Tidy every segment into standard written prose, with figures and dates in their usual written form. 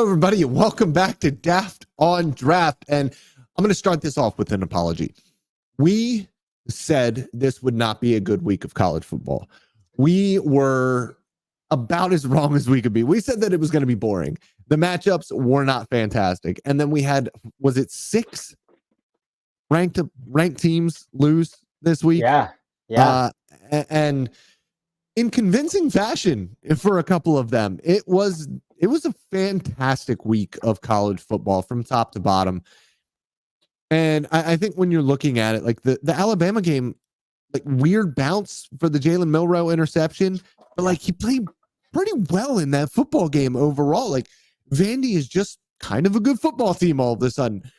Hello, everybody, and welcome back to Daft on Draft. And I'm going to start this off with an apology. We said this would not be a good week of college football. We were about as wrong as we could be. We said that it was going to be boring. The matchups were not fantastic. And then we had, was it 6 ranked teams lose this week? Yeah. And in convincing fashion for a couple of them. It was a fantastic week of college football from top to bottom. And I think when you're looking at it, like the Alabama game, like weird bounce for the Jalen Milroe interception, but like he played pretty well in that football game overall. Like Vandy is just kind of a good football team all of a sudden.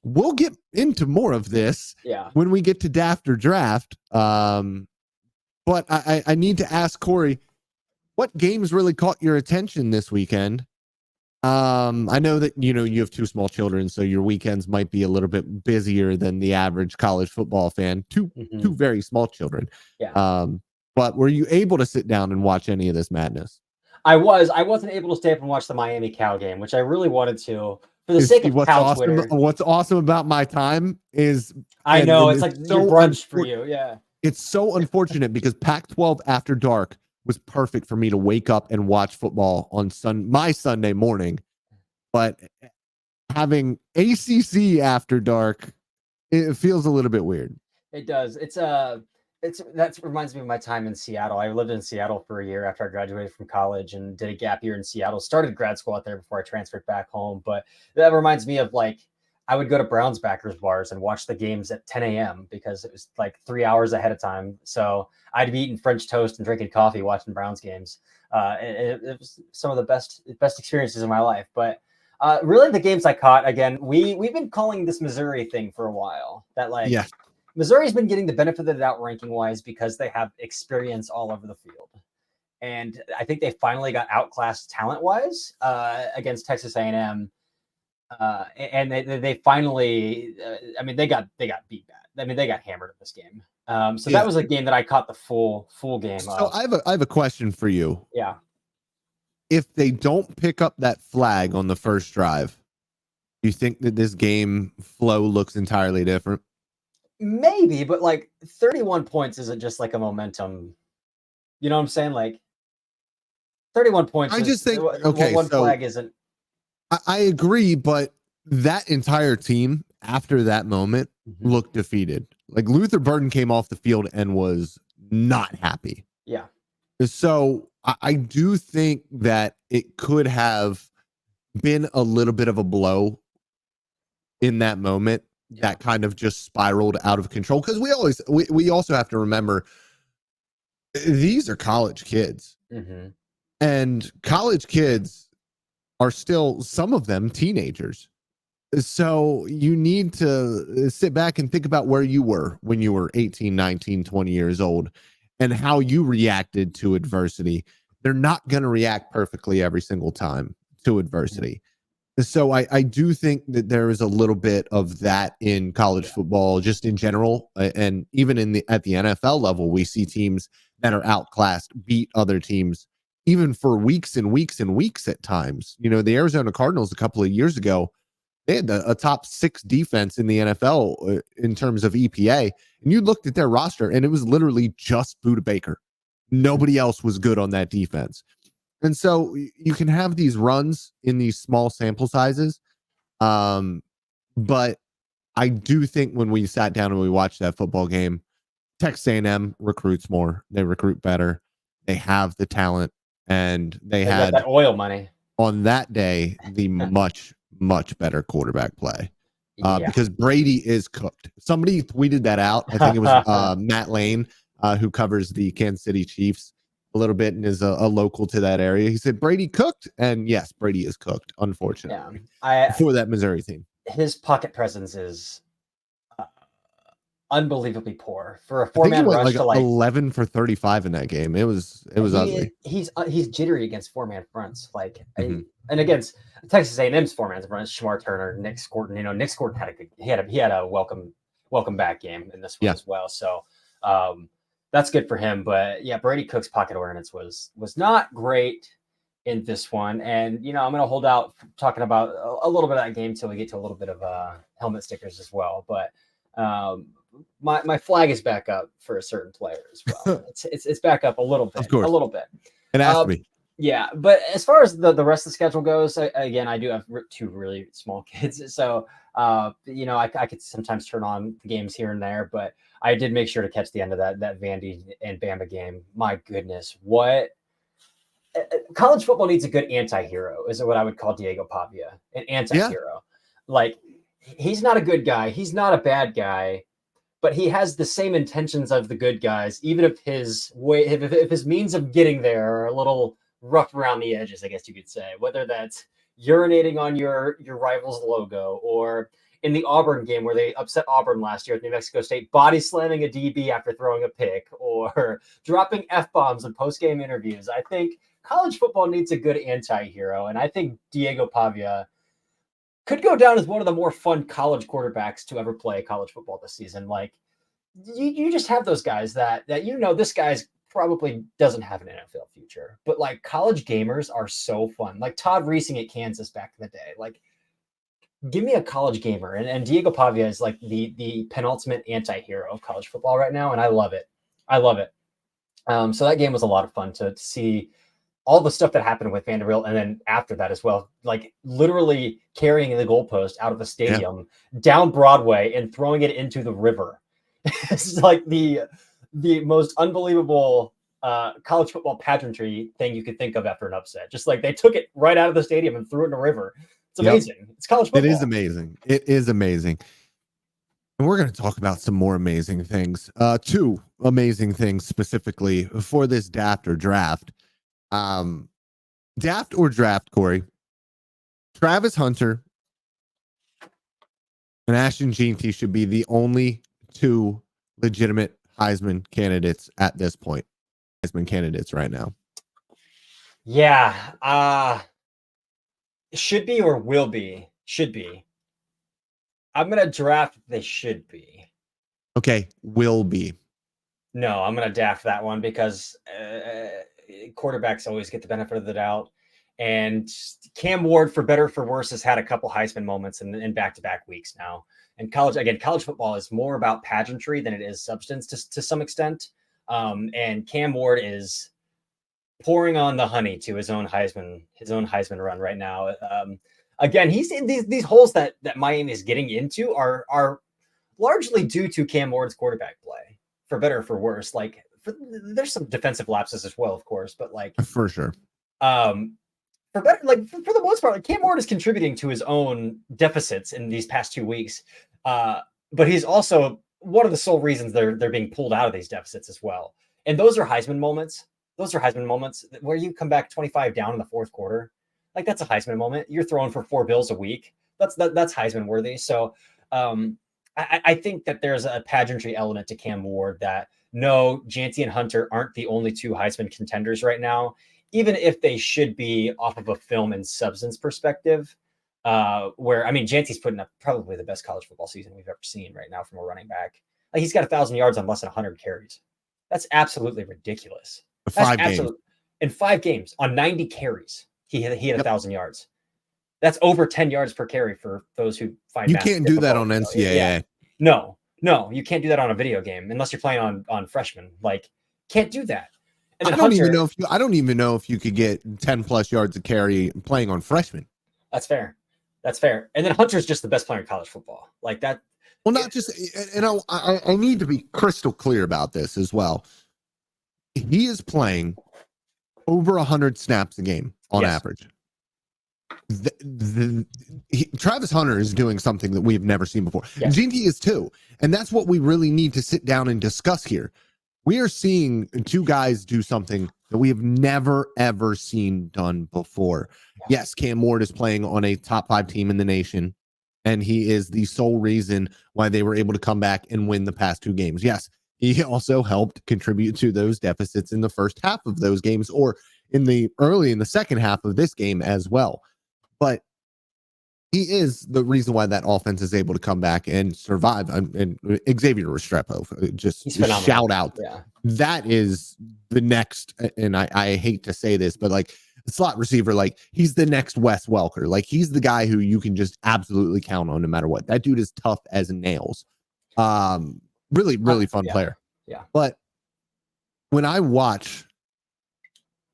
We'll get into more of this when we get to Daft or Draft. But I need to ask Cory, what games really caught your attention this weekend? I know that you have 2 small children, so your weekends might be a little bit busier than the average college football fan. Two very small children. Yeah. But were you able to sit down and watch any of this madness? I wasn't able to stay up and watch the Miami Cal game, which I really wanted to. For the sake of Cal Twitter. What's awesome about my time is I know it's like your brunch for you. Yeah. It's so unfortunate because Pac-12 after dark was perfect for me to wake up and watch football on my Sunday morning. But having ACC after dark, it feels a little bit weird. It does. That reminds me of my time in Seattle. I lived in Seattle for a year after I graduated from college and did a gap year in Seattle. Started grad school out there before I transferred back home. But that reminds me of like I would go to Browns backers bars and watch the games at 10 a.m. because it was like 3 hours ahead of time. So I'd be eating French toast and drinking coffee watching Browns games. It was some of the best experiences in my life. But really, the games I caught, again, we've been calling this Missouri thing for a while. That Missouri's been getting the benefit of the doubt ranking wise because they have experience all over the field. And I think they finally got outclassed talent wise against Texas A&M. And they finally, they got beat bad. They got hammered in this game. That was a game that I caught the full game. So I have a question for you. Yeah. If they don't pick up that flag on the first drive, do you think that this game flow looks entirely different? Maybe, but like 31 points isn't just like a momentum. You know what I'm saying? Like 31 points. I just think one flag isn't. I agree, but that entire team after that moment looked defeated. Like Luther Burden came off the field and was not happy. Yeah. So I do think that it could have been a little bit of a blow in that moment that kind of just spiraled out of control. Because we also have to remember these are college kids. And college kids are still, some of them, teenagers. So you need to sit back and think about where you were when you were 18, 19, 20 years old and how you reacted to adversity. They're not going to react perfectly every single time to adversity. So I do think that there is a little bit of that in college football, just in general. And even at the NFL level, we see teams that are outclassed beat other teams even for weeks and weeks and weeks at times. The Arizona Cardinals a couple of years ago, they had a top 6 defense in the NFL in terms of EPA. And you looked at their roster and it was literally just Budda Baker. Nobody else was good on that defense. And so you can have these runs in these small sample sizes. But I do think when we sat down and we watched that football game, Texas A&M recruits more. They recruit better. They have the talent. And they had that oil money on that day, the much better quarterback play because Brady is cooked. Somebody tweeted that out. I think it was Matt Lane, who covers the Kansas City Chiefs a little bit and is a local to that area. He said Brady cooked, and yes, Brady is cooked, unfortunately, for that Missouri team. His pocket presence is unbelievably poor for a 4-man rush to 11 for 35 in that game. It was ugly. He's jittery against 4-man fronts, and against Texas A&M's 4-man fronts, Shamar Turner, Nick Scorton. Nick Scorton had a welcome back game in this one as well. So that's good for him. But yeah, Brady Cook's pocket awareness was not great in this one. And, I'm going to hold out talking about a little bit of that game till we get to a little bit of helmet stickers as well. But my flag is back up for a certain player as well. It's back up a little bit. Of course. A little bit. It has to be. Yeah, but as far as the rest of the schedule goes, again, I do have two really small kids, so I could sometimes turn on the games here and there, but I did make sure to catch the end of that Vandy and Bama game. My goodness, what college football needs a good anti-hero is what I would call Diego Pavia, an anti-hero. Yeah. Like, he's not a good guy, he's not a bad guy, but he has the same intentions of the good guys, even if his means of getting there are a little rough around the edges, I guess you could say, whether that's urinating on your rival's logo, or in the Auburn game where they upset Auburn last year at New Mexico State, body slamming a DB after throwing a pick, or dropping F-bombs in post-game interviews. I think college football needs a good anti-hero, and I think Diego Pavia could go down as one of the more fun college quarterbacks to ever play college football this season. Like, you just have those guys that this guy's probably doesn't have an NFL future, but like, college gamers are so fun. Like Todd Reesing at Kansas back in the day. Like, give me a college gamer, and Diego Pavia is like the penultimate anti-hero of college football right now, and I love it. So that game was a lot of fun to see all the stuff that happened with Vanderbilt, and then after that as well, like literally carrying the goalpost out of the stadium down Broadway and throwing it into the river. It's like the most unbelievable college football pageantry thing you could think of after an upset. Just like, they took it right out of the stadium and threw it in a river. It's amazing. Yep. It's college football. It is amazing. It is amazing. And we're going to talk about some more amazing things. Two amazing things specifically for this Daft or Draft. Daft or Draft, Corey. Travis Hunter and Ashton Jeanty should be the only two legitimate Heisman candidates at this point. Heisman candidates right now. Yeah. Should be or will be? Should be. I'm going to draft they should be. Okay, will be. No, I'm going to daft that one because quarterbacks always get the benefit of the doubt. And Cam Ward, for better or for worse, has had a couple Heisman moments in back-to-back weeks now. And college football is more about pageantry than it is substance to some extent. And Cam Ward is pouring on the honey to his own Heisman run right now. Again, he's in these holes that Miami is getting into are largely due to Cam Ward's quarterback play, for better or for worse. Like, there's some defensive lapses as well, of course, but like, for sure. For better, like for the most part, like, Cam Ward is contributing to his own deficits in these past 2 weeks. But he's also one of the sole reasons they're being pulled out of these deficits as well. And those are Heisman moments. Those are Heisman moments where you come back 25 down in the fourth quarter. Like, that's a Heisman moment. You're throwing for 4 bills a week. That's Heisman worthy. So I think that there's a pageantry element to Cam Ward that, no, Jeanty and Hunter aren't the only two Heisman contenders right now, even if they should be off of a film and substance perspective. Where, I mean, Jeanty's putting up probably the best college football season we've ever seen right now from a running back. Like, he's got 1,000 yards on less than 100 carries. That's absolutely ridiculous. In 5 games on 90 carries, he had 1,000 yards. That's over 10 yards per carry for those who find you can't do that on NCAA. Yeah. No, you can't do that on a video game unless you're playing on freshman. Like, can't do that. And I don't even know if you could get 10 plus yards of carry playing on freshmen. That's fair. And then Hunter's just the best player in college football. Like that. Well, not just, and I need to be crystal clear about this as well. He is playing over 100 snaps a game on average. Travis Hunter is doing something that we've never seen before. Yes. Jeanty is too. And that's what we really need to sit down and discuss here. We are seeing two guys do something that we have never, ever seen done before. Yeah. Yes, Cam Ward is playing on a top 5 team in the nation, and he is the sole reason why they were able to come back and win the past 2 games. Yes, he also helped contribute to those deficits in the first half of those games, or in the second half of this game as well. But he is the reason why that offense is able to come back and survive. And Xavier Restrepo, just shout out. Yeah. That is the next, and I hate to say this, but like, slot receiver. Like, he's the next Wes Welker. Like, he's the guy who you can just absolutely count on no matter what. That dude is tough as nails. Really fun player. Yeah. But when I watch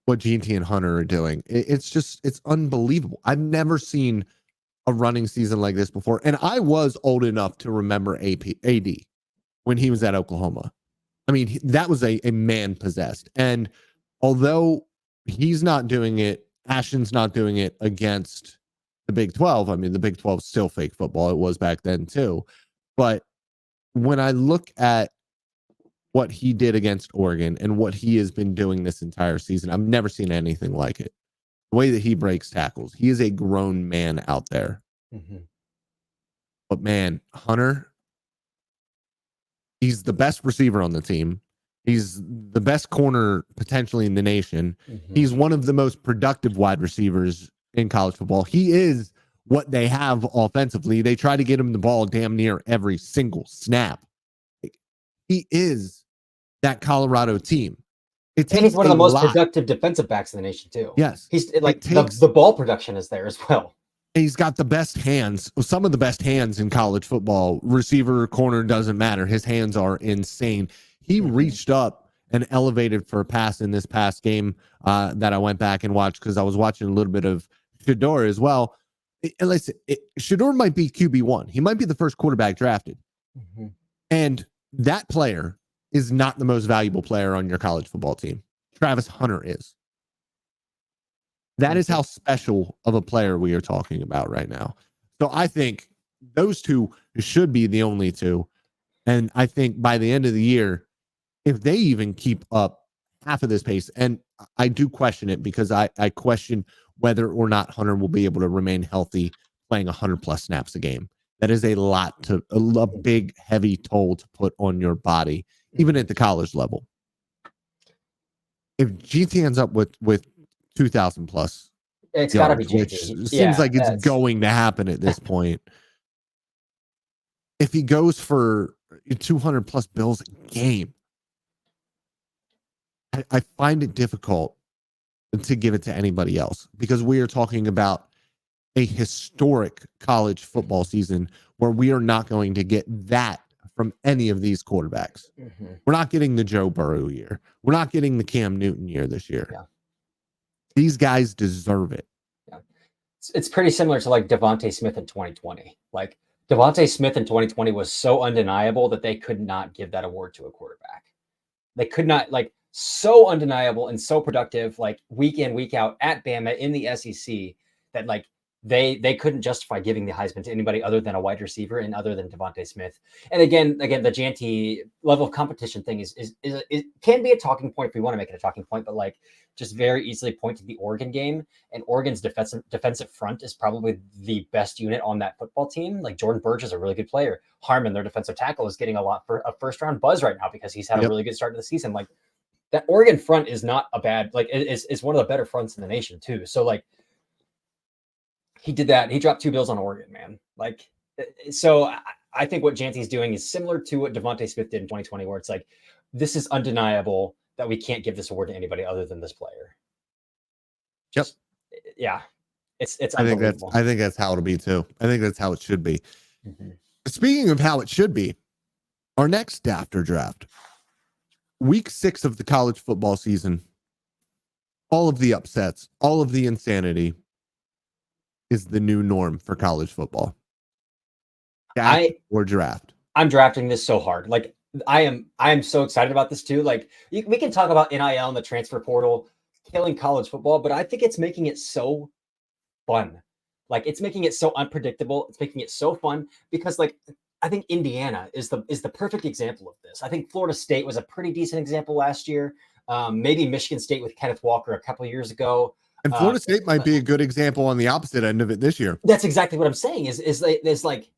what Jeanty and Hunter are doing, it's unbelievable. I've never seen a running season like this before. And I was old enough to remember AD when he was at Oklahoma. I mean, that was a man possessed. And although he's not doing it, Ashton's not doing it against the Big 12. I mean, the Big 12 is still fake football. It was back then too. But when I look at what he did against Oregon and what he has been doing this entire season, I've never seen anything like it. The way that he breaks tackles, he is a grown man out there. Mm-hmm. But man, Hunter, he's the best receiver on the team. He's the best corner potentially in the nation. Mm-hmm. He's one of the most productive wide receivers in college football. He is what they have offensively. They try to get him the ball damn near every single snap. He is that Colorado team. And he's one of the most productive defensive backs in the nation too. Yes. He's like the ball production is there as well. He's got the best hands, some of the best hands in college football. Receiver, corner, doesn't matter. His hands are insane. He reached up and elevated for a pass in this past game that I went back and watched because I was watching a little bit of Shedeur as well. And listen, Shedeur might be QB1. He might be the first quarterback drafted. Mm-hmm. And that player is not the most valuable player on your college football team. Travis Hunter is. That is how special of a player we are talking about right now. So I think those two should be the only two. And I think by the end of the year, if they even keep up half of this pace, and I do question it because I question whether or not Hunter will be able to remain healthy playing 100+ snaps a game. That is a lot a big, heavy toll to put on your body, even at the college level. If GT ends up with 2,000+, it's got to be which seems like it's going to happen at this point. If he goes for 200+ bills a game, I find it difficult to give it to anybody else because we are talking about a historic college football season where we are not going to get that from any of these quarterbacks. Mm-hmm. We're not getting the Joe Burrow year. We're not getting the Cam Newton year this year. Yeah. These guys deserve it. Yeah. It's pretty similar to like Devontae Smith in 2020. Like Devontae Smith in 2020 was so undeniable that they could not give that award to a quarterback. They could not, like, so undeniable and so productive, like week in, week out at Bama in the SEC that like they couldn't justify giving the Heisman to anybody other than a wide receiver and other than Devontae Smith. And again, the Jeanty level of competition thing is it can be a talking point if we want to make it a talking point, but like just very easily point to the Oregon game, and Oregon's defensive front is probably the best unit on that football team. Like Jordan Burch is a really good player. Harmon, their defensive tackle, is getting a lot for a first round buzz right now because he's had a really good start to the season. Like that Oregon front is not a bad, like it's one of the better fronts in the nation too. So like, he did that. He dropped 2 bills on Oregon, man. Like, so I think what Jeanty's doing is similar to what Devontae Smith did in 2020, where it's like, this is undeniable that we can't give this award to anybody other than this player. Just, yeah, it's unbelievable. I think that's how it'll be too. I think that's how it should be. Mm-hmm. Speaking of how it should be, our next Daft or Draft, week 6 of the college football season, all of the upsets, all of the insanity is the new norm for college football. Daft or draft. I'm drafting this so hard. Like I am so excited about this too. Like we can talk about NIL and the transfer portal killing college football, but I think it's making it so fun. Like it's making it so unpredictable. It's making it so fun because like I think Indiana is the perfect example of this. I think Florida State was a pretty decent example last year. Maybe Michigan State with Kenneth Walker a couple of years ago. And Florida State might be a good example on the opposite end of it this year. That's exactly what I'm saying. Is like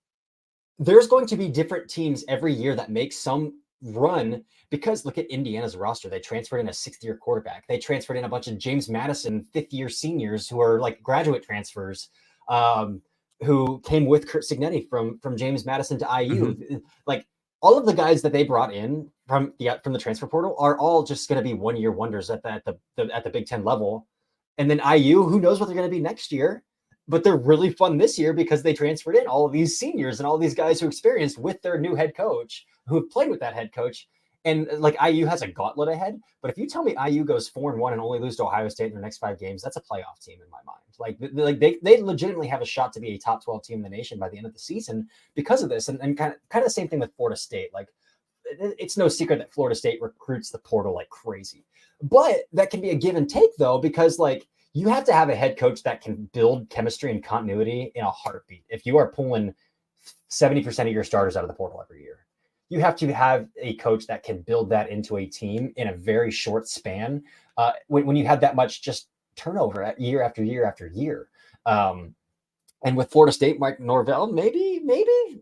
there's going to be different teams every year that make some run because look at Indiana's roster. They transferred in a 6th-year quarterback. They transferred in a bunch of James Madison 5th-year seniors who are like graduate transfers, who came with Kurt Signetti from James Madison to IU. Mm-hmm. Like all of the guys that they brought in from the transfer portal are all just going to be 1-year wonders at the Big Ten level. And then IU, who knows what they're going to be next year, but they're really fun this year because they transferred in all of these seniors and all these guys who experienced with their new head coach, who have played with that head coach. And like IU has a gauntlet ahead, but if you tell me IU goes 4-1 and only lose to Ohio State in their next 5 games, that's a playoff team in my mind. Like they legitimately have a shot to be a top 12 team in the nation by the end of the season because of this. And kind of the same thing with Florida State. Like it's no secret that Florida State recruits the portal like crazy, but that can be a give and take though, because like you have to have a head coach that can build chemistry and continuity in a heartbeat. If you are pulling 70% of your starters out of the portal every year, you have to have a coach that can build that into a team in a very short span. When you have that much just turnover year after year after year. And with Florida State, Mike Norvell, maybe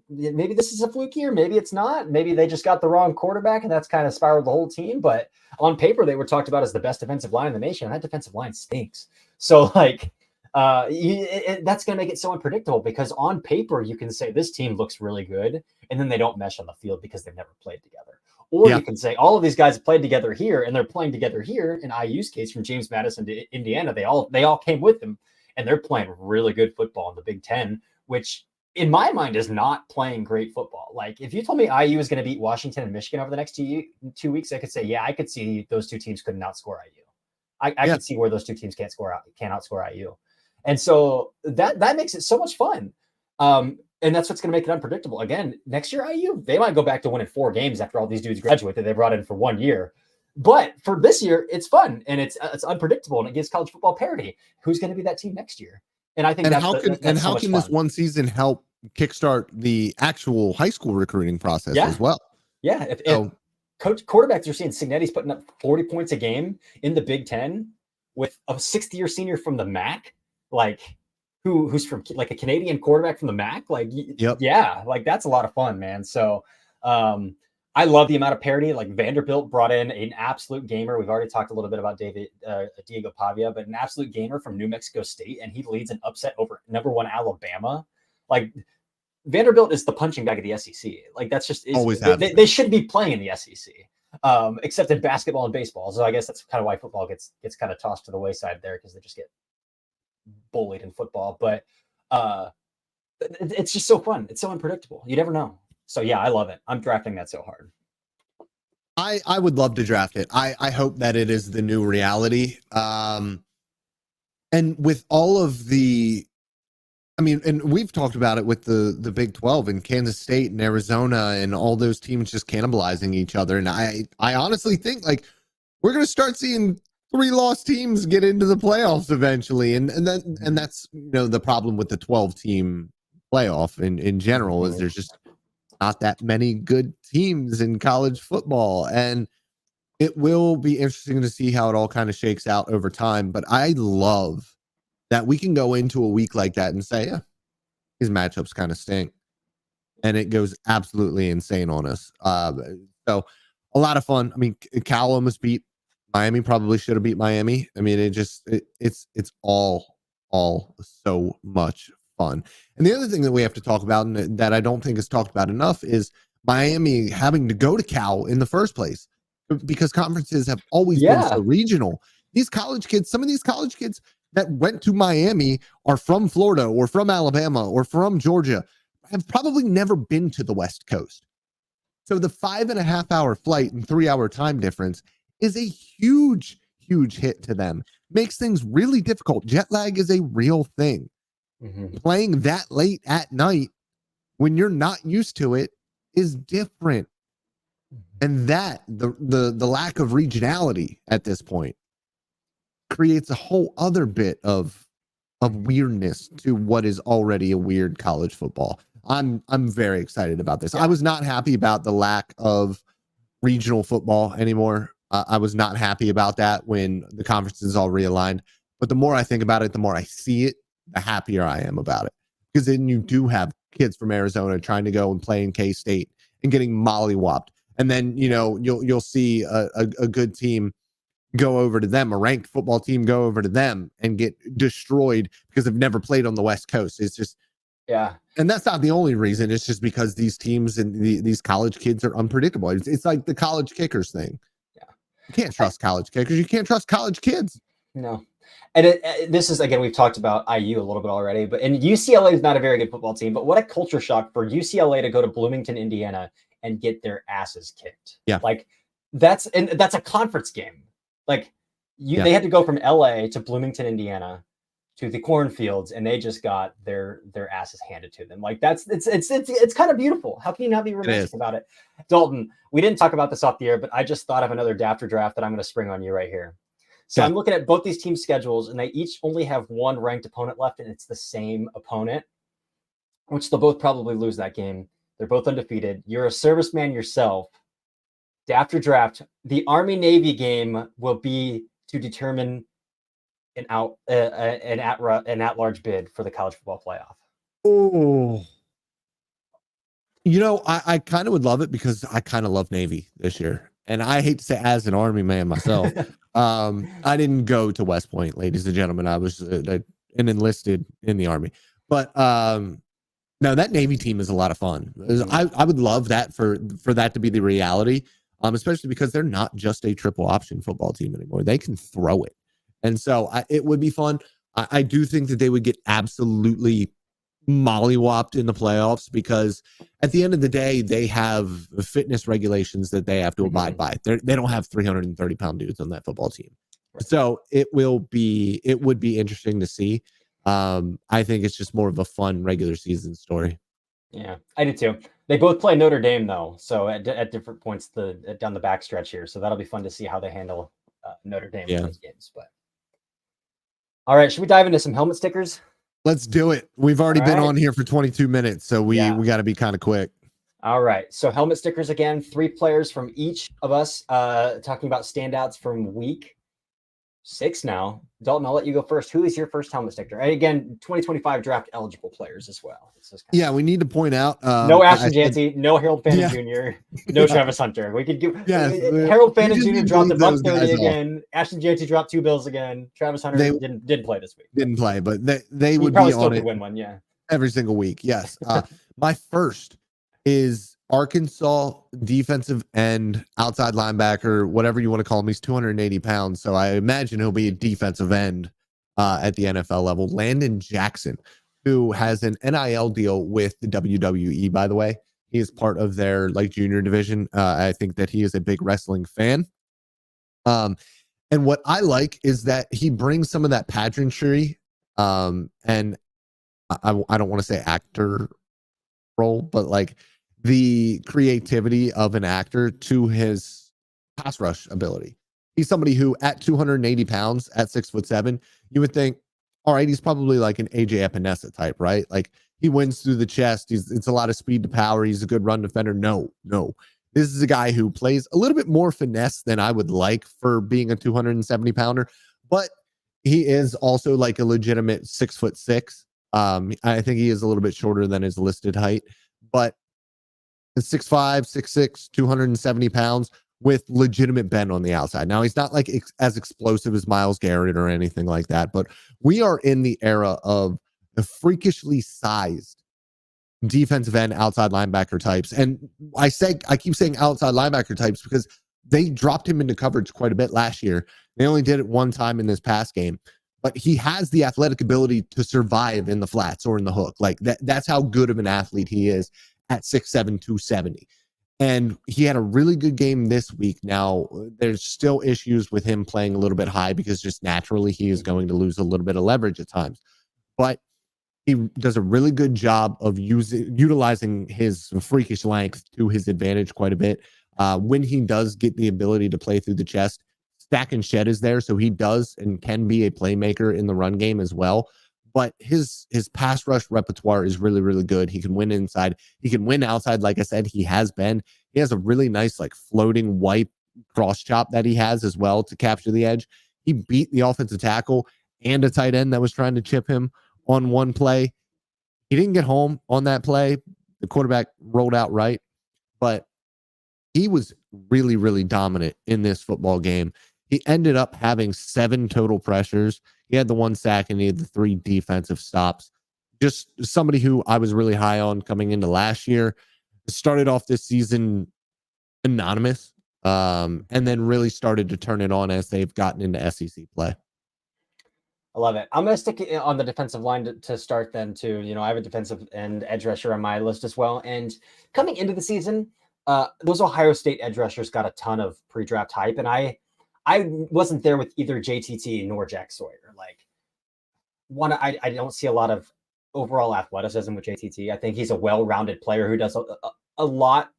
this is a fluke year. Maybe it's not. Maybe they just got the wrong quarterback, and that's kind of spiraled the whole team. But on paper, they were talked about as the best defensive line in the nation. And that defensive line stinks. So, like, that's going to make it so unpredictable because on paper, you can say this team looks really good, and then they don't mesh on the field because they've never played together. Or you can say all of these guys played together here, and they're playing together here. In IU's case, from James Madison to Indiana, they all came with them. And they're playing really good football in the Big Ten, which in my mind is not playing great football. Like if you told me IU is going to beat Washington and Michigan over the next 2 weeks, I could say, yeah, I could see those two teams couldn't outscore IU. I could see where those two teams can't outscore IU. And so that makes it so much fun. And that's what's going to make it unpredictable. Again, next year, IU, they might go back to winning 4 games after all these dudes graduate that they brought in for 1 year. But for this year, it's fun and it's unpredictable and it gives college football parity. Who's going to be that team next year? And I think how can this one season help kickstart the actual high school recruiting process as well? Yeah, if coach quarterbacks are seeing Cignetti's putting up 40 points a game in the Big Ten with a 6th-year senior from the MAC, like who's from like a Canadian quarterback from the MAC, like yeah, like that's a lot of fun, man. So I love the amount of parity. Like Vanderbilt brought in an absolute gamer. We've already talked a little bit about Diego Pavia, but an absolute gamer from New Mexico State, and he leads an upset over #1 Alabama. Like Vanderbilt is the punching bag of the SEC. Like that's just always they should be playing in the SEC, except in basketball and baseball. So I guess that's kind of why football gets kind of tossed to the wayside there because they just get bullied in football. But it's just so fun. It's so unpredictable. You never know. So yeah, I love it. I'm drafting that so hard. I would love to draft it. I hope that it is the new reality. And with all of the, I mean, and we've talked about it with the Big 12 and Kansas State and Arizona and all those teams just cannibalizing each other. And I honestly think like we're going to start seeing 3 lost teams get into the playoffs eventually. And that's, you know, the problem with the 12 team playoff in general is there's just not that many good teams in college football, and it will be interesting to see how it all kind of shakes out over time. But I love that we can go into a week like that and say, yeah, these matchups kind of stink, and it goes absolutely insane on us. So a lot of fun. I mean, Cal almost beat Miami, probably should have beat Miami. I mean, it's all so much fun. And the other thing that we have to talk about, and that I don't think is talked about enough, is Miami having to go to Cal in the first place because conferences have always been so regional. These college kids, some of these college kids that went to Miami are from Florida or from Alabama or from Georgia, have probably never been to the West Coast. So the 5.5-hour flight and 3-hour time difference is a huge hit to them. Makes things really difficult. Jet lag is a real thing. Playing that late at night when you're not used to it is different. And that the lack of regionality at this point creates a whole other bit of weirdness to what is already a weird college football. I'm very excited about this. I was not happy about the lack of regional football anymore. I was not happy about that when the conferences all realigned. But the more I think about it, the more I see it, the happier I am about it. Because then you do have kids from Arizona trying to go and play in K-State and getting mollywopped. And then, you know, you'll see a good team go over to them, a ranked football team go over to them and get destroyed because they've never played on the West Coast. It's just, and that's not the only reason. It's just because these teams and these college kids are unpredictable. It's like the college kickers thing. You can't trust college kickers. You can't trust college kids. No. And this is, again, we've talked about IU a little bit already, and UCLA is not a very good football team, but what a culture shock for UCLA to go to Bloomington, Indiana and get their asses kicked. Yeah. Like that's a conference game. Like they had to go from LA to Bloomington, Indiana to the cornfields, and they just got their asses handed to them. Like it's kind of beautiful. How can you not be romantic about it? Dalton, we didn't talk about this off the air, but I just thought of another Daft draft that I'm going to spring on you right here. So I'm looking at both these teams' schedules, and they each only have one ranked opponent left, and it's the same opponent, which they'll both probably lose that game. They're both undefeated. You're a serviceman yourself. After draft, the Army-Navy game will be to determine an at-large bid for the college football playoff. Oh, I kind of would love it because I kind of love Navy this year, and I hate to say, as an Army man myself, I didn't go to West Point, ladies and gentlemen. I was an enlisted in the Army, but no, that Navy team is a lot of fun. I would love that for that to be the reality, especially because they're not just a triple option football team anymore. They can throw it. And so it would be fun. I do think that they would get absolutely mollywopped in the playoffs because at the end of the day, they have fitness regulations that they have to abide by. They don't have 330-pound dudes on that football team. Right. So it would be interesting to see. I think it's just more of a fun regular season story. Yeah, I do too. They both play Notre Dame though, so at different points down the backstretch here. So that'll be fun to see how they handle Notre Dame in those games. But all right, should we dive into some helmet stickers? Let's do it. We've already been on here for 22 minutes, so we got to be kind of quick. All right, so helmet stickers again. 3 players from each of us talking about standouts from week 6 now. Dalton, I'll let you go first. Who is your first helmet sticker? And again, 2025 draft eligible players as well. We need to point out no Ashton Jeanty, no Harold Fannin Jr., no Travis Hunter. We could give Harold Fannin Jr. dropped a $130 again. Ashton Jeanty dropped $2 again. Travis Hunter didn't play this week. Didn't play, but they would probably be still on it win one, every single week. Yes. My first is Arkansas defensive end, outside linebacker, whatever you want to call him. He's 280 pounds, so I imagine he'll be a defensive end at the NFL level. Landon Jackson, who has an NIL deal with the WWE, by the way. He is part of their junior division. I think that he is a big wrestling fan. And what I like is that he brings some of that pageantry, and I don't want to say actor role, but the creativity of an actor to his pass rush ability. He's somebody who at 280 pounds, at 6'7", you would think, all right, he's probably like an AJ Epinesa type, right? He wins through the chest. It's a lot of speed to power. He's a good run defender. No. This is a guy who plays a little bit more finesse than I would like for being a 270 pounder, but he is also a legitimate 6'6". I think he is a little bit shorter than his listed height, but 6'5", 6'6", 270 pounds with legitimate bend on the outside. Now, he's not as explosive as Myles Garrett or anything like that, but we are in the era of the freakishly sized defensive end outside linebacker types. And I keep saying outside linebacker types because they dropped him into coverage quite a bit last year. They only did it one time in this past game, but he has the athletic ability to survive in the flats or in the hook. That's how good of an athlete he is at 6'7", 270. And he had a really good game this week. Now, there's still issues with him playing a little bit high because just naturally he is going to lose a little bit of leverage at times. But he does a really good job of utilizing his freakish length to his advantage quite a bit. When he does get the ability to play through the chest, Stack and Shed is there, so he does and can be a playmaker in the run game as well. But his pass rush repertoire is really, really good. He can win inside. He can win outside. Like I said, he has a really nice floating wipe cross chop that he has as well to capture the edge. He beat the offensive tackle and a tight end that was trying to chip him on one play. He didn't get home on that play. The quarterback rolled out right, but he was really, really dominant in this football game. He ended up having 7 total pressures. He had the 1 sack and he had the 3 defensive stops. Just somebody who I was really high on coming into last year. Started off this season anonymous, and then really started to turn it on as they've gotten into SEC play. I love it. I'm going to stick on the defensive line to start then too. I have a defensive and edge rusher on my list as well. And coming into the season, those Ohio State edge rushers got a ton of pre-draft hype, and I wasn't there with either JTT nor Jack Sawyer. Like, I don't see a lot of overall athleticism with JTT. I think he's a well-rounded player who does a lot,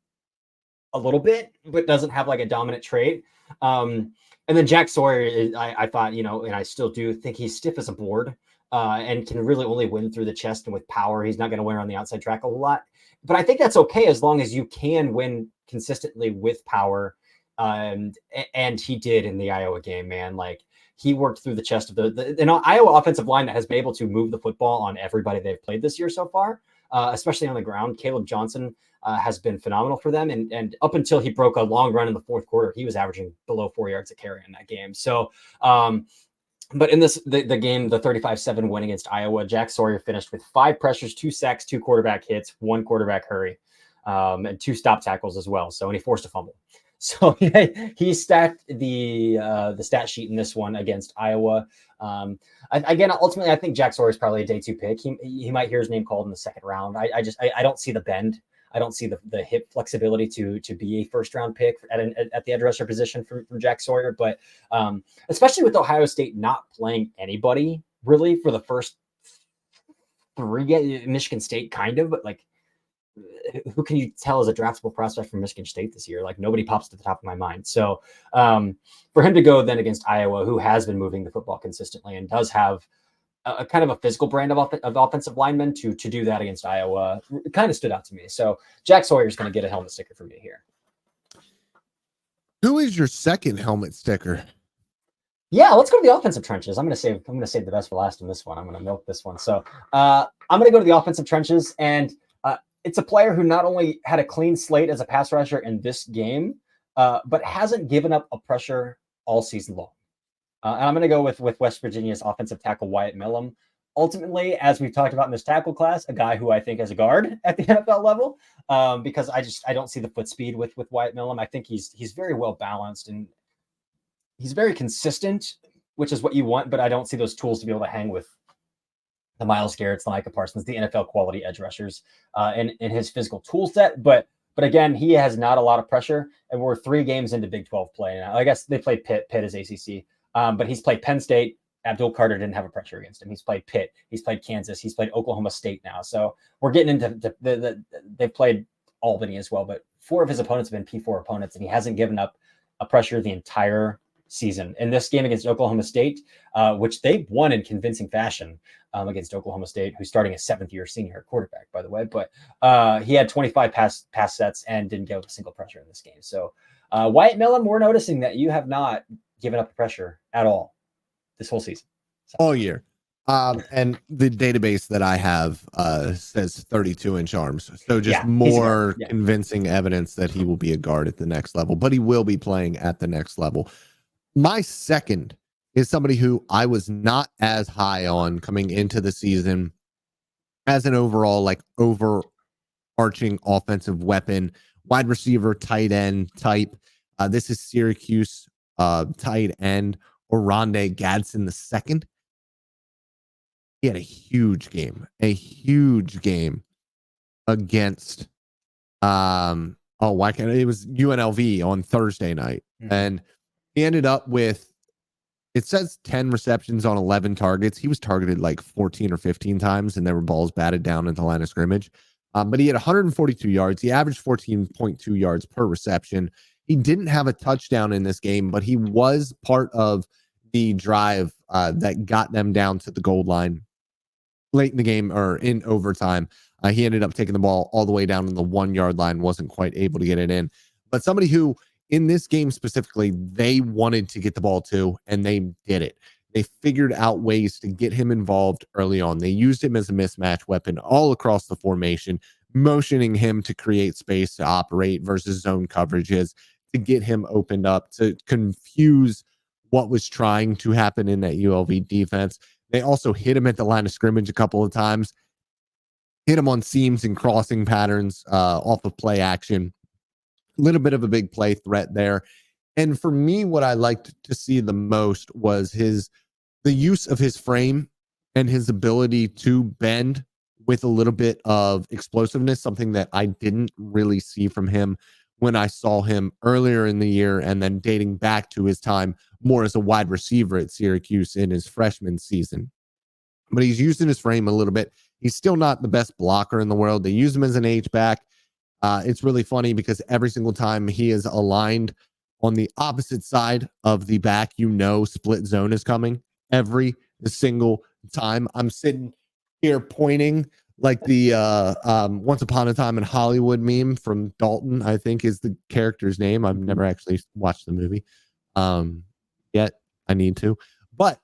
a little bit, but doesn't have like a dominant trait. And then Jack Sawyer, I thought, and I still do think he's stiff as a board, and can really only win through the chest and with power. He's not going to win on the outside track a lot, but I think that's okay as long as you can win consistently with power. And he did in the Iowa game, man. Like, he worked through the chest of the Iowa offensive line that has been able to move the football on everybody they've played this year so far, especially on the ground. Caleb Johnson has been phenomenal for them. And up until he broke a long run in the fourth quarter, he was averaging below 4 yards a carry in that game. So, but in the game, the 35-7 win against Iowa, Jack Sawyer finished with 5 pressures, 2 sacks, 2 quarterback hits, 1 quarterback hurry, and 2 stop tackles as well. So, and he forced a fumble. So he stacked the stat sheet in this one against Iowa. Again, ultimately, I think Jack Sawyer is probably a day 2 pick. He might hear his name called in the second round. I don't see the bend. I don't see the hip flexibility to be a first round pick at the edge rusher position from Jack Sawyer. But especially with Ohio State not playing anybody really for the first 3, Michigan State kind of, but like, who can you tell is a draftable prospect from Michigan State this year? Like, nobody pops to the top of my mind. So for him to go then against Iowa, who has been moving the football consistently and does have a kind of a physical brand of offensive linemen, to do that against Iowa, it kind of stood out to me. So Jack Sawyer is going to get a helmet sticker for me here. Who is your second helmet sticker? Yeah, let's go to the offensive trenches. I'm going to save the best for last in this one. I'm going to milk this one. So I'm going to go to the offensive trenches, and it's a player who not only had a clean slate as a pass rusher in this game, but hasn't given up a pressure all season long. And I'm going to go with West Virginia's offensive tackle, Wyatt Millam. Ultimately, as we've talked about in this tackle class, a guy who I think is a guard at the NFL level, because I don't see the foot speed with Wyatt Millam. I think he's very well balanced and he's very consistent, which is what you want, but I don't see those tools to be able to hang with the Myles Garretts, the Micah Parsons, the NFL quality edge rushers in his physical tool set. But again, he has not a lot of pressure, and we're 3 games into Big 12 play now. I guess they played Pitt as ACC. But he's played Penn State. Abdul Carter didn't have a pressure against him. He's played Pitt. He's played Kansas. He's played Oklahoma State now. So we're getting into they've played Albany as well. But 4 of his opponents have been P4 opponents, and he hasn't given up a pressure the entire season. In this game against Oklahoma State, which they won in convincing fashion against Oklahoma State, who's starting a 7th-year senior quarterback, by the way. But he had 25 pass sets and didn't give up a single pressure in this game. So Wyatt Millam, we're noticing that you have not given up the pressure at all this whole season. So. All year. And the database that I have says 32-inch arms. So just more convincing evidence that he will be a guard at the next level, but he will be playing at the next level. My second is somebody who I was not as high on coming into the season as an overall, like, overarching offensive weapon, wide receiver, tight end type. This is Syracuse tight end Oronde Gadsden II. He had a huge game against it was UNLV on Thursday night. Mm-hmm. And he ended up with, it says 10 receptions on 11 targets. He was targeted like 14 or 15 times, and there were balls batted down at the line of scrimmage. But he had 142 yards. He averaged 14.2 yards per reception. He didn't have a touchdown in this game, but he was part of the drive that got them down to the goal line late in the game, or in overtime. He ended up taking the ball all the way down to the 1-yard line, wasn't quite able to get it in. But somebody who, in this game specifically, they wanted to get the ball to, and they did it. They figured out ways to get him involved early on. They used him as a mismatch weapon all across the formation, motioning him to create space to operate versus zone coverages, to get him opened up, to confuse what was trying to happen in that ULV defense. They also hit him at the line of scrimmage a couple of times, hit him on seams and crossing patterns off of play action. A little bit of a big play threat there. And for me, what I liked to see the most was his the use of his frame and his ability to bend with a little bit of explosiveness, something that I didn't really see from him when I saw him earlier in the year, and then dating back to his time more as a wide receiver at Syracuse in his freshman season. But he's using his frame a little bit. He's still not the best blocker in the world. They use him as an H-back. It's really funny because every single time he is aligned on the opposite side of the back, split zone is coming. Every single time I'm sitting here pointing like the Once Upon a Time in Hollywood meme from Dalton, I think is the character's name. I've never actually watched the movie yet. I need to. But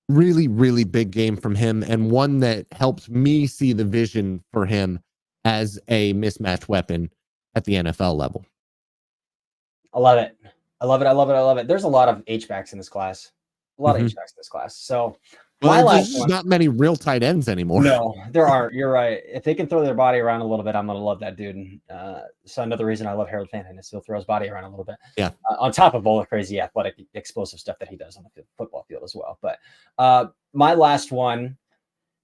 really, really big game from him, and one that helps me see the vision for him as a mismatch weapon at the NFL level. I love it. I love it. I love it. I love it. There's a lot of H-backs in this class. A lot of H-backs in this class. So there's just not many real tight ends anymore. No, there aren't. You're right. If they can throw their body around a little bit, I'm going to love that dude. So another reason I love Harold Fannin is he'll throw his body around a little bit. Yeah. On top of all the crazy athletic, explosive stuff that he does on the football field as well. But my last one,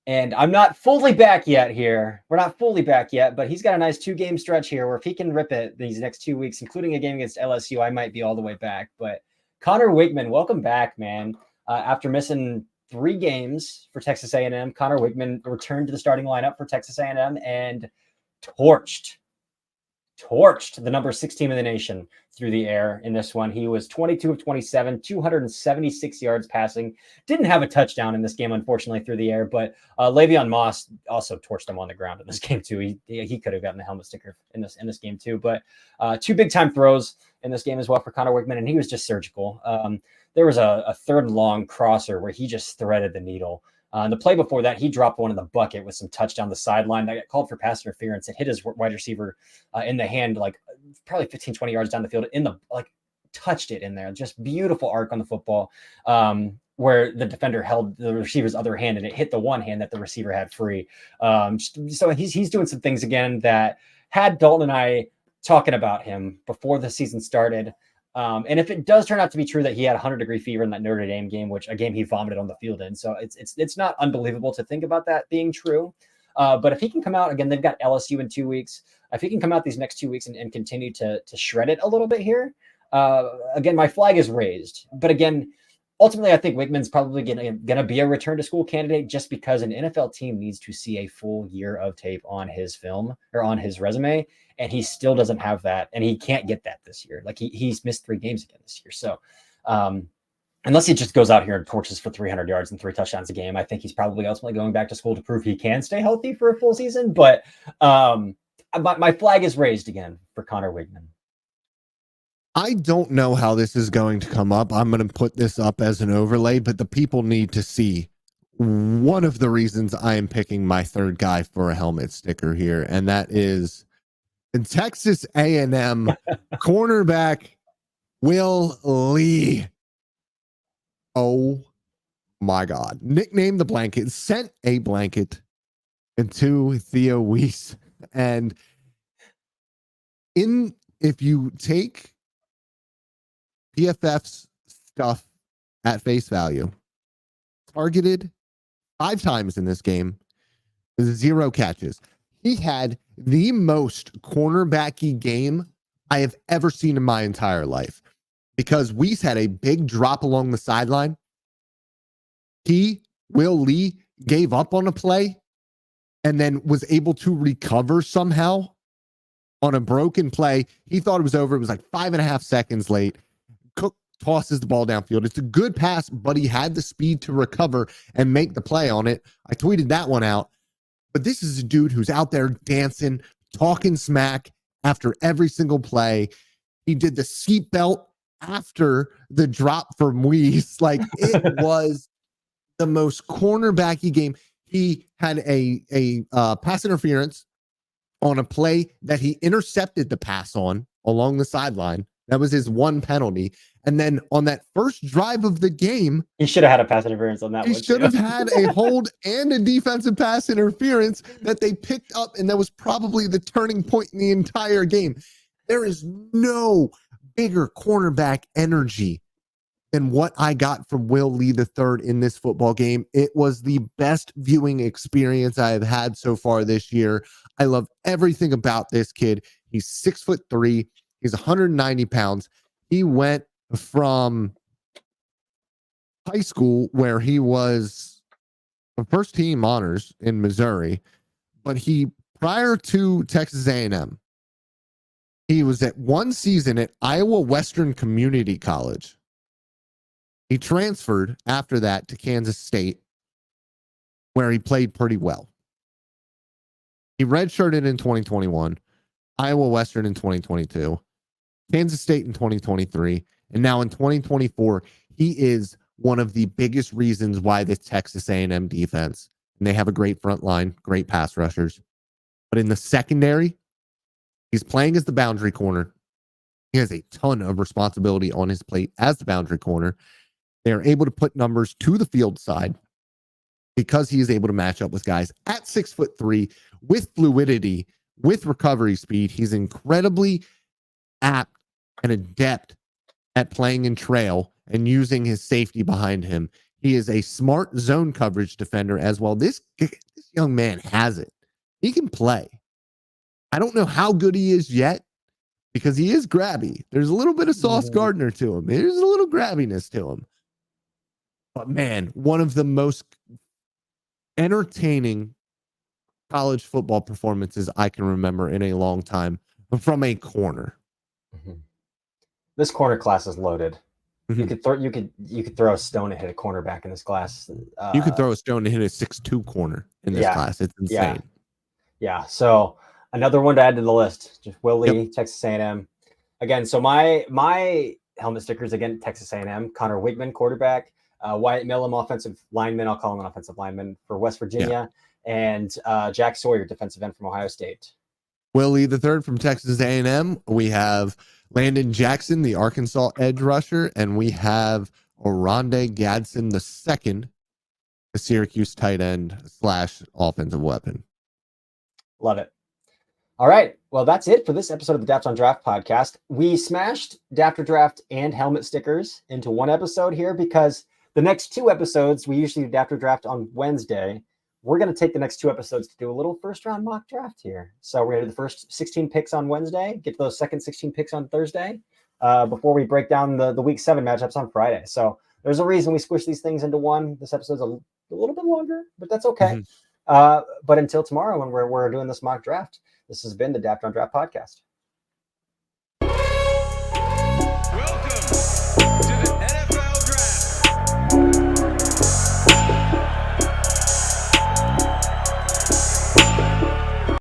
and I'm not fully back yet here. We're not fully back yet, but he's got a nice 2-game stretch here where if he can rip it these next 2 weeks, including a game against LSU, I might be all the way back. But Connor Wigman, welcome back, man. After missing 3 games for Texas A&M, Connor Wigman returned to the starting lineup for Texas A&M and torched the number 6 team in the nation through the air in this one. He was 22 of 27, 276 yards passing. Didn't have a touchdown in this game, unfortunately, through the air, but Le'Veon Moss also torched him on the ground in this game too. He could have gotten the helmet sticker in this game too, but 2 big-time throws in this game as well for Connor Wigman, and he was just surgical. There was a 3rd and long crosser where he just threaded the needle. The play before that, he dropped one in the bucket with some touch down the sideline that got called for pass interference. It hit his wide receiver in the hand, like probably 15, 20 yards down the field, touched it in there. Just beautiful arc on the football, where the defender held the receiver's other hand and it hit the one hand that the receiver had free. So he's doing some things again that had Dalton and I talking about him before the season started. And if it does turn out to be true that he had 100-degree fever in that Notre Dame game, which a game he vomited on the field in, so it's not unbelievable to think about that being true. But if he can come out again, they've got LSU in 2 weeks. If he can come out these next 2 weeks and continue to shred it a little bit here, again, my flag is raised. But again, ultimately, I think Wigman's probably going to be a return to school candidate just because an NFL team needs to see a full year of tape on his film or on his resume. And he still doesn't have that. And he can't get that this year. Like he's missed 3 games again this year. So unless he just goes out here and torches for 300 yards and 3 touchdowns a game, I think he's probably ultimately going back to school to prove he can stay healthy for a full season. But my flag is raised again for Connor Wigman. I don't know how this is going to come up. I'm going to put this up as an overlay, but the people need to see one of the reasons I am picking my 3rd guy for a helmet sticker here, and that is Texas A&M cornerback Will Lee. Oh my God. Nicknamed the blanket, sent a blanket to Theo Weiss. And if you take PFF's stuff at face value, targeted 5 times in this game, 0 catches. He had the most cornerbacky game I have ever seen in my entire life because Weiss had a big drop along the sideline. Will Lee, gave up on a play and then was able to recover somehow on a broken play. He thought it was over. It was like 5.5 seconds late. Cook tosses the ball downfield. It's a good pass, but he had the speed to recover and make the play on it. I tweeted that one out. But this is a dude who's out there dancing, talking smack after every single play. He did the seatbelt after the drop from Weiss. Like, it was the most cornerbacky game. He had a pass interference on a play that he intercepted the pass on along the sideline. That was his one penalty. And then on that first drive of the game, he should have had a pass interference on that one. He should have had a hold and a defensive pass interference that they picked up, and that was probably the turning point in the entire game. There is no bigger cornerback energy than what I got from Will Lee III in this football game. It was the best viewing experience I have had so far this year. I love everything about this kid. He's 6'3". He's 190 pounds. He went from high school where he was a first team honors in Missouri, but prior to Texas A&M, he was at one season at Iowa Western Community College. He transferred after that to Kansas State, where he played pretty well. He redshirted in 2021, Iowa Western in 2022, Kansas State in 2023, and now in 2024, he is one of the biggest reasons why this Texas A&M defense, and they have a great front line, great pass rushers, but in the secondary, he's playing as the boundary corner. He has a ton of responsibility on his plate as the boundary corner. They are able to put numbers to the field side because he is able to match up with guys at 6'3" with fluidity, with recovery speed. He's incredibly apt and adept at playing in trail and using his safety behind him. He is a smart zone coverage defender as well. This young man has it. He can play. I don't know how good he is yet because he is grabby. There's a little bit of Sauce Gardner to him. There's a little grabbiness to him. But man, one of the most entertaining college football performances I can remember in a long time from a corner. Mm-hmm. This corner class is loaded. Mm-hmm. You could throw a stone and hit a cornerback in this class. You could throw a stone and hit a 6'2" corner in this class. It's insane. Yeah. So another one to add to the list. Just Will Lee, Texas A&M. Again, so my helmet stickers again, Texas A&M. Connor Wigman, quarterback. Wyatt Millam, offensive lineman. I'll call him an offensive lineman for West Virginia. And Jack Sawyer, defensive end from Ohio State. Will Lee III from Texas A&M. We have Landon Jackson, the Arkansas edge rusher, and we have Oronde Gadsden II, the Syracuse tight end / offensive weapon. Love it. All right. Well, that's it for this episode of the Daft on Draft podcast. We smashed Daft or Draft and helmet stickers into one episode here because the next two episodes, we usually do Daft or Draft on Wednesday. We're going to take the next two episodes to do a little first round mock draft here. So we're going to do the first 16 picks on Wednesday, get to those second 16 picks on Thursday, before we break down the week 7 matchups on Friday. So there's a reason we squish these things into one. This episode's a little bit longer, but that's okay. Mm-hmm. But until tomorrow when we're doing this mock draft, this has been the Daft on Draft podcast.